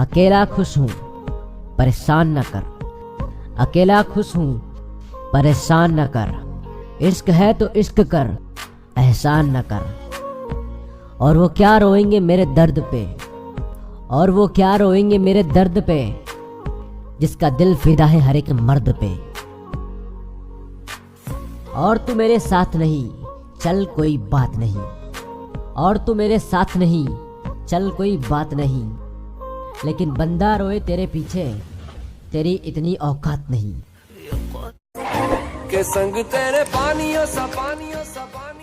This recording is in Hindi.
अकेला खुश हूँ परेशान न कर, अकेला खुश हूँ परेशान न कर। इश्क है तो इश्क कर, एहसान न कर। और वो क्या रोएंगे मेरे दर्द पे, और वो क्या रोएंगे मेरे दर्द पे, जिसका दिल फिदा है हर एक मर्द पे। और तू मेरे साथ नहीं चल कोई बात नहीं, और तू मेरे साथ नहीं चल कोई बात नहीं। लेकिन बंदा रोए तेरे पीछे, तेरी इतनी औकात नहीं। के संग तेरे पानियों सा पानी